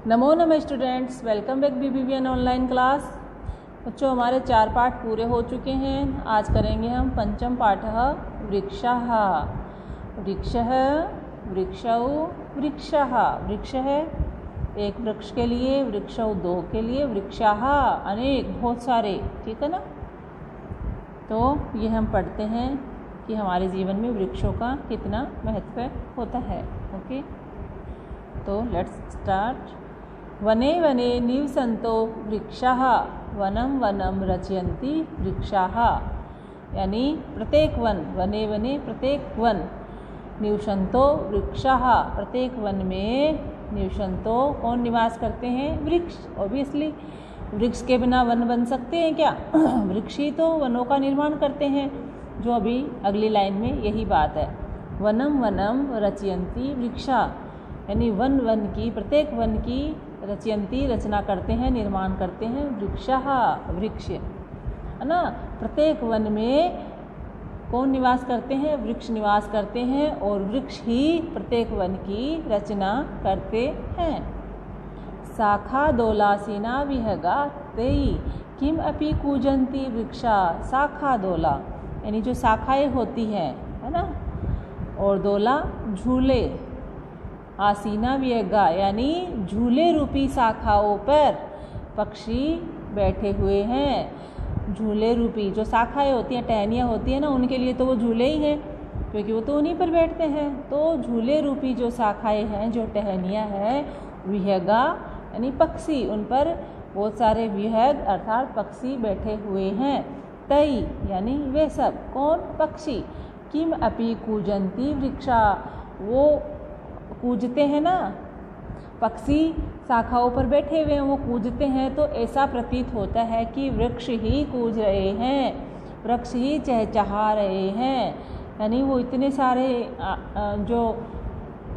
नमो नमः students, welcome back BBVN online class. बच्चों, हमारे 4 पाठ पूरे हो चुके हैं। आज करेंगे हम पंचम पाठः वृक्षः। वृक्षः, वृक्षौ, वृक्षः। वृक्ष है एक वृक्ष के लिए, वृक्षौ दो के लिए, वृक्षाः अनेक बहुत सारे, ठीक है ना। तो ये हम पढ़ते हैं कि हमारे जीवन में वृक्षों का कितना महत्व होता है। ओके, तो लेट्स स्टार्ट। वने वने निवसन्तो वृक्षाः वनं वनं रचयन्ति वृक्षाः। यानी प्रत्येक वन, वने वने प्रत्येक वन, निवसन्तो वृक्षाः प्रत्येक वन में, निवसन्तो कौन निवास करते हैं? वृक्ष। ऑब्वियसली वृक्ष के बिना वन बन सकते हैं क्या? वृक्ष ही तो वनों का निर्माण करते हैं, जो अभी अगली लाइन में यही बात है। वनम वनम रचयन्ति वृक्षा, यानी वन वन की, प्रत्येक वन की रचयन्ति रचना करते हैं, निर्माण करते हैं वृक्षाः वृक्ष, है ना। प्रत्येक वन में कौन निवास करते हैं? वृक्ष निवास करते हैं, और वृक्ष ही प्रत्येक वन की रचना करते हैं। शाखा दोलासीना विहगा तेई किम अपि कूजन्ति वृक्षा। शाखा दोला यानी जो शाखाएं होती हैं, है ना, और दोला झूले, आसीना विहगा यानी झूले रूपी शाखाओं पर पक्षी बैठे हुए हैं। झूले रूपी जो शाखाएं होती हैं, टहनियाँ होती हैं ना, उनके लिए तो वो झूले ही हैं, क्योंकि वो तो उन्हीं पर बैठते हैं। तो झूले रूपी जो शाखाएं हैं, जो टहनियाँ हैं, विहगा यानी पक्षी, उन पर बहुत सारे विहग अर्थात पक्षी बैठे हुए हैं। तई यानी वे सब, कौन? पक्षी। किम अपि कूजन्ति वृक्षा, वो कूजते हैं ना, पक्षी शाखाओं पर बैठे हुए हैं, वो कूजते हैं, तो ऐसा प्रतीत होता है कि वृक्ष ही कूज रहे हैं, वृक्ष ही चहचहा रहे हैं। यानी वो इतने सारे जो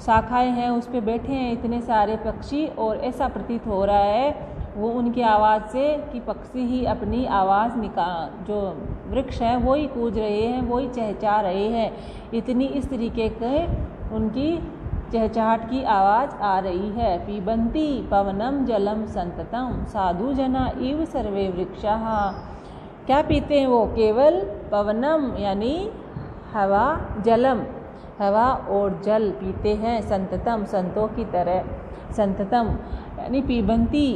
शाखाएं हैं उस पर बैठे हैं इतने सारे पक्षी, और ऐसा प्रतीत हो रहा है वो उनकी आवाज़ से कि पक्षी ही अपनी आवाज़ जो वृक्ष हैं वो ही कूज रहे हैं, वो ही चहचहा रहे हैं। इतनी इस तरीके के उनकी चहचहाट की आवाज़ आ रही है। पिबन्ति पवनम जलम संततम साधु जना इव सर्वे वृक्षाः। क्या पीते हैं वो? केवल पवनम यानी हवा, जलम हवा और जल पीते हैं, संततम संतों की तरह। संततम यानी पिबन्ति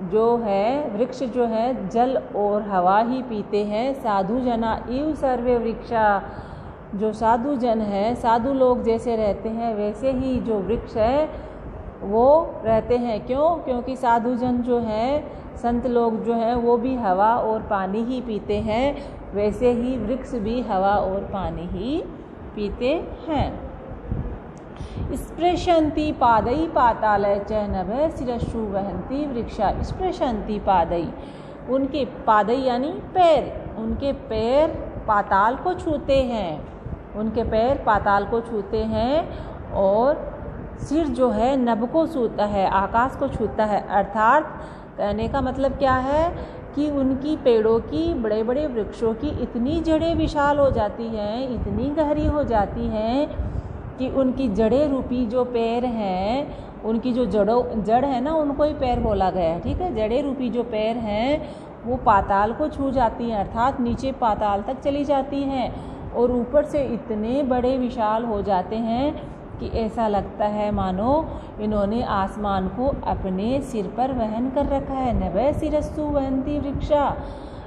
जो है वृक्ष जो है जल और हवा ही पीते हैं। साधु जना इव सर्वे वृक्षा, जो साधु जन है, साधु लोग जैसे रहते हैं वैसे ही जो वृक्ष है वो रहते हैं। क्यों? क्योंकि साधु जन जो हैं, संत लोग जो हैं, वो भी हवा और पानी ही पीते हैं, वैसे ही वृक्ष भी हवा और पानी ही पीते हैं। स्पृशन्ति पादई पातालय च नभः शिरस्सु वहन्ति वृक्षा। स्पृशन्ति पादई, उनके पादई यानी पैर, उनके पैर पाताल को छूते हैं, उनके पैर पाताल को छूते हैं, और सिर जो है नभ को छूता है, आकाश को छूता है। अर्थात कहने का मतलब क्या है कि उनकी पेड़ों की, बड़े बड़े वृक्षों की इतनी जड़ें विशाल हो जाती हैं, इतनी गहरी हो जाती हैं कि उनकी जड़ें रूपी जो पैर हैं, उनकी जो जड़ है ना, उनको ही पैर बोला गया है, ठीक है। जड़ें रूपी जो पैर हैं वो पाताल को छू जाती हैं, अर्थात नीचे पाताल तक चली जाती हैं, और ऊपर से इतने बड़े विशाल हो जाते हैं कि ऐसा लगता है मानो इन्होंने आसमान को अपने सिर पर वहन कर रखा है। नभः शिरस्सु वहन्ति वृक्षा,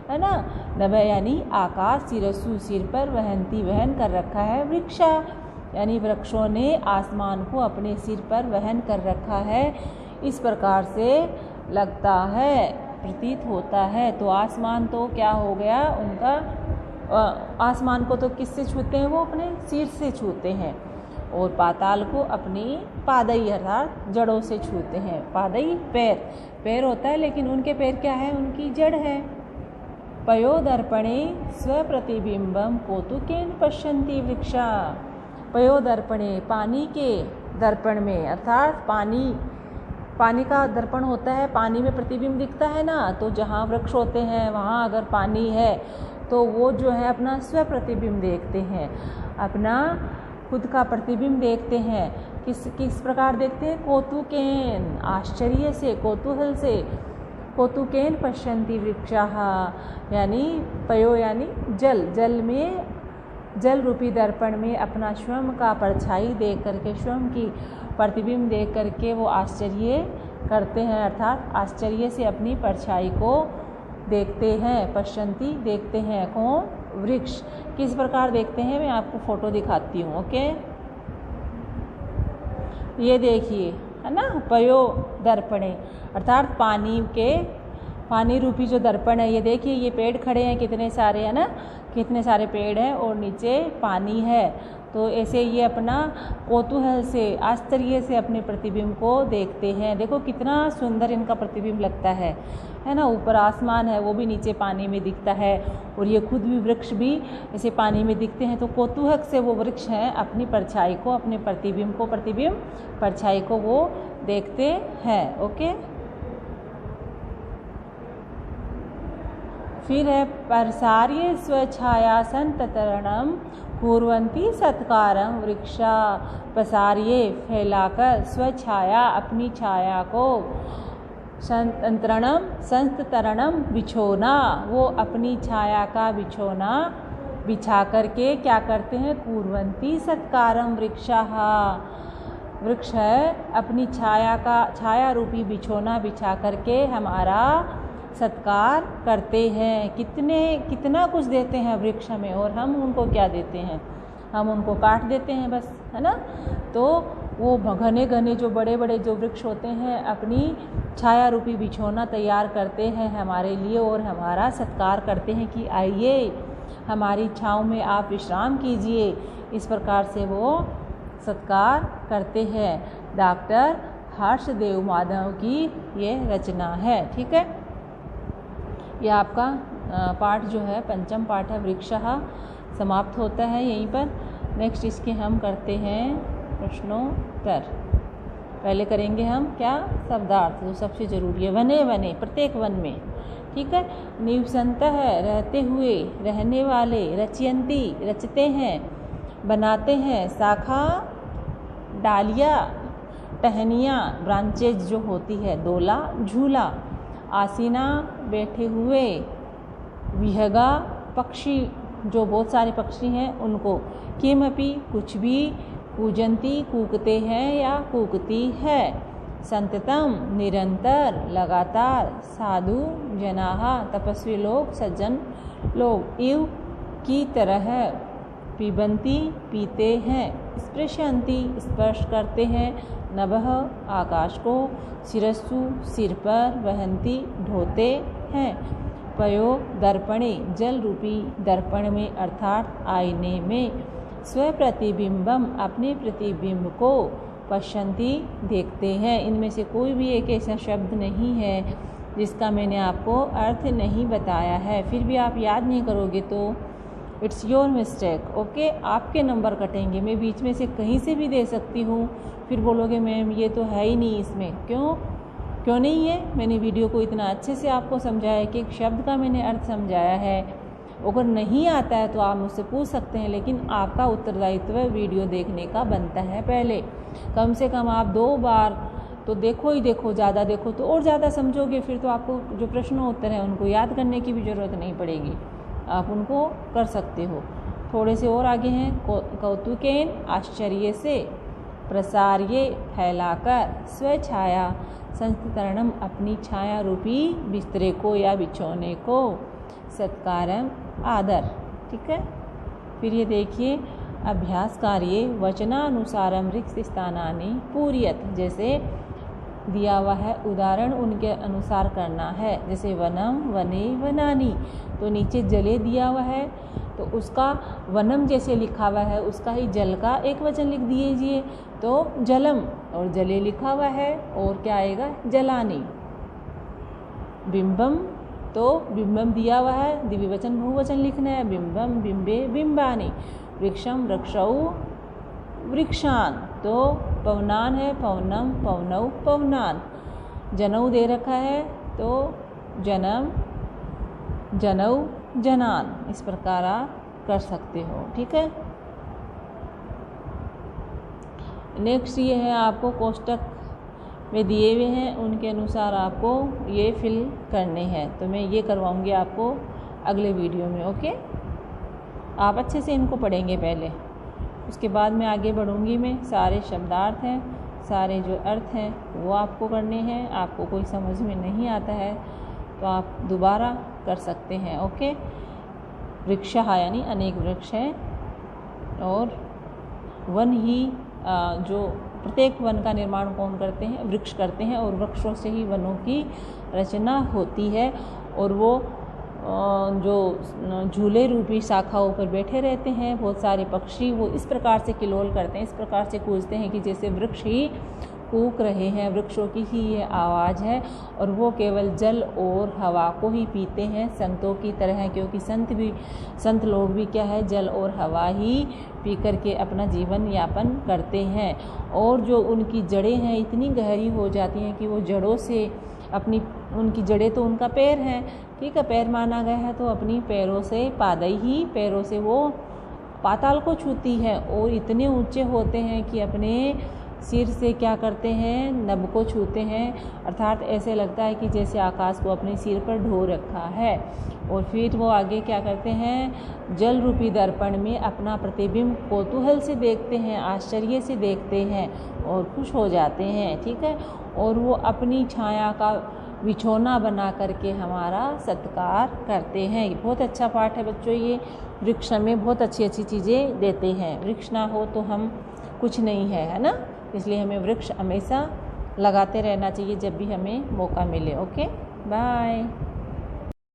है ना। नभः यानी आकाश, शिरस्सु सिर पर, वहन्ति वहन कर रखा है, वृक्षा यानी वृक्षों ने आसमान को अपने सिर पर वहन कर रखा है। इस प्रकार से लगता है, प्रतीत होता है। तो आसमान तो क्या हो गया उनका, आसमान को तो किससे छूते हैं? वो अपने सिर से छूते हैं, और पाताल को अपनी पादई अर्थात जड़ों से छूते हैं। पादई पैर, पैर होता है, लेकिन उनके पैर क्या है? उनकी जड़ है। पयोदर्पणे स्वप्रतिबिंबम कौतुकेन पश्यन्ति वृक्षा। पयोदर्पणे पानी के दर्पण में, अर्थात पानी का दर्पण होता है, पानी में प्रतिबिंब दिखता है ना, तो जहाँ वृक्ष होते हैं वहाँ अगर पानी है तो वो जो है अपना स्व प्रतिबिंब देखते हैं, अपना खुद का प्रतिबिंब देखते हैं। किस प्रकार देखते हैं? कौतुकेन, आश्चर्य से, कौतूहल से। कौतुकेन पश्यन्ति वृक्षाः, यानी पयो यानी जल में, जल रूपी दर्पण में अपना स्वयं का परछाई देख करके, स्वयं की प्रतिबिंब देख करके वो आश्चर्य करते हैं, अर्थात आश्चर्य से अपनी परछाई को देखते हैं। पश्यन्ति देखते हैं, कौन? वृक्ष। किस प्रकार देखते हैं मैं आपको फोटो दिखाती हूँ। ओके, ये देखिए, है ना, पयो दर्पणे, अर्थात पानी रूपी जो दर्पण है। ये देखिए, ये पेड़ खड़े हैं कितने सारे, है ना, कितने सारे पेड़ हैं और नीचे पानी है। तो ऐसे ये अपना कौतूहल से, आश्चर्य से अपने प्रतिबिंब को देखते हैं। देखो कितना सुंदर इनका प्रतिबिंब लगता है ना। ऊपर आसमान है, वो भी नीचे पानी में दिखता है, और ये खुद भी वृक्ष भी ऐसे पानी में दिखते हैं। तो कौतूहल से वो वृक्ष हैं अपनी परछाई को, अपने प्रतिबिंब परछाई को वो देखते हैं। ओके, फिर है प्रसार्य स्वछाया संतरणम कुर्वन्ति सत्कारं वृक्षा। प्रसार्य फैलाकर, स्वछाया अपनी छाया को, संतरणम बिछोना, वो अपनी छाया का बिछोना बिछा करके क्या करते हैं? कुर्वन्ति सत्कारं वृक्षाः, वृक्ष है अपनी छाया रूपी बिछोना बिछा करके हमारा सत्कार करते हैं। कितना कुछ देते हैं वृक्ष हमें, और हम उनको क्या देते हैं? हम उनको काट देते हैं बस, है ना। तो वो घने घने जो बड़े बड़े जो वृक्ष होते हैं अपनी छाया रूपी बिछोना तैयार करते हैं हमारे लिए, और हमारा सत्कार करते हैं कि आइए हमारी छाँव में आप विश्राम कीजिए। इस प्रकार से वो सत्कार करते हैं। डॉक्टर हर्षदेव माधव की ये रचना है। ठीक है, यह आपका पाठ जो है, पंचम पाठ है वृक्षः, समाप्त होता है यहीं पर। नेक्स्ट इसके हम करते हैं प्रश्नोत्तर। पहले करेंगे हम क्या? शब्दार्थ, जो सबसे जरूरी है। वने, प्रत्येक वन में। ठीक है, निवसन्तः रहते हुए, रहने वाले। रचयन्ति रचते हैं, बनाते हैं। शाखा डालियाँ, टहनियाँ, ब्रांचेज जो होती है। डोला झूला। आसीना बैठे हुए। विहगा पक्षी, जो बहुत सारे पक्षी हैं उनको। किमपि कुछ भी। कूजन्ति कूकते हैं या कूकती है। संततम निरंतर, लगातार। साधु जनाः तपस्वी लोग, सज्जन लोग। इव की तरह। पिबन्ति पीते हैं। स्पृशन्ति स्पर्श करते हैं। नभः आकाश को। शिरस्सु सिर पर। वहन्ति ढोते हैं। पयो दर्पणे जल रूपी दर्पण में अर्थात आईने में। स्वप्रतिबिंबम अपने प्रतिबिंब को। पश्यन्ति देखते हैं। इनमें से कोई भी एक ऐसा शब्द नहीं है जिसका मैंने आपको अर्थ नहीं बताया है। फिर भी आप याद नहीं करोगे तो इट्स योर मिस्टेक। ओके, आपके नंबर कटेंगे। मैं बीच में से कहीं से भी दे सकती हूँ, फिर बोलोगे मैम ये तो है ही नहीं इसमें। क्यों नहीं है? मैंने वीडियो को इतना अच्छे से आपको समझाया कि एक शब्द का मैंने अर्थ समझाया है। अगर नहीं आता है तो आप मुझसे पूछ सकते हैं, लेकिन आपका उत्तरदायित्व वीडियो देखने का बनता है। पहले कम से कम आप 2 बार तो देखो ही देखो, ज़्यादा देखो तो और ज़्यादा समझोगे। फिर तो आपको जो प्रश्नोत्तर हैं उनको याद करने की भी ज़रूरत नहीं पड़ेगी, आप उनको कर सकते हो। थोड़े से और आगे हैं। कौतुकेन आश्चर्य से। प्रसार्य फैलाकर। स्वछाया संस्तरणम अपनी छाया रूपी बिस्तरे को या बिछौने को। सत्कारम आदर। ठीक है, फिर ये देखिए अभ्यास कार्य। वचनानुसारम रिक्त स्थानानि पूर्यत। जैसे दिया हुआ है उदाहरण उनके अनुसार करना है। जैसे वनम वने वनानी, तो नीचे जले दिया हुआ है तो उसका वनम जैसे लिखा हुआ है उसका ही जल का एक वचन लिख दीजिए तो जलम, और जले लिखा हुआ है और क्या आएगा? जलानी। बिंबम, तो बिंबम दिया हुआ है द्विवचन बहुवचन लिखना है। बिंबम बिंबे बिंबानी। वृक्षम वृक्षौ वृक्षान, तो पवनान है पवनम पवनौ पवनान। जनऊ दे रखा है तो जनम जनौ जनान। इस प्रकार आप कर सकते हो। ठीक है, नेक्स्ट ये है आपको कोष्टक में दिए हुए हैं, उनके अनुसार आपको ये फिल करने हैं। तो मैं ये करवाऊँगी आपको अगले वीडियो में। ओके, आप अच्छे से इनको पढ़ेंगे पहले, उसके बाद मैं आगे बढ़ूँगी। मैं सारे शब्दार्थ हैं, सारे जो अर्थ हैं वो आपको करने हैं। आपको कोई समझ में नहीं आता है तो आप दोबारा कर सकते हैं। ओके, वृक्षः यानी अनेक वृक्ष हैं, और वन ही जो प्रत्येक वन का निर्माण कौन करते हैं? वृक्ष करते हैं, और वृक्षों से ही वनों की रचना होती है। और वो जो झूले रूपी शाखाओं पर बैठे रहते हैं बहुत सारे पक्षी, वो इस प्रकार से किलोल करते हैं, इस प्रकार से कूजते हैं कि जैसे वृक्ष ही कूक रहे हैं, वृक्षों की ही ये आवाज़ है। और वो केवल जल और हवा को ही पीते हैं, संतों की तरह, क्योंकि संत लोग भी क्या है, जल और हवा ही पी करके अपना जीवन यापन करते हैं। और जो उनकी जड़ें हैं इतनी गहरी हो जाती हैं कि वो जड़ों से उनकी जड़ें तो उनका पैर हैं, ठीक है, पैर माना गया है, तो अपनी पैरों से पादई ही पैरों से वो पाताल को छूती है, और इतने ऊंचे होते हैं कि अपने सिर से क्या करते हैं, नभ को छूते हैं, अर्थात ऐसे लगता है कि जैसे आकाश को अपने सिर पर ढो रखा है। और फिर वो आगे क्या करते हैं, जल रूपी दर्पण में अपना प्रतिबिंब कौतूहल से देखते हैं, आश्चर्य से देखते हैं और खुश हो जाते हैं, ठीक है। और वो अपनी छाया का बिछौना बना करके हमारा सत्कार करते हैं। बहुत अच्छा पाठ है बच्चों ये। वृक्ष में बहुत अच्छी अच्छी चीज़ें देते हैं, वृक्ष ना हो तो हम कुछ नहीं है ना। इसलिए हमें वृक्ष हमेशा लगाते रहना चाहिए जब भी हमें मौका मिले। Okay, bye.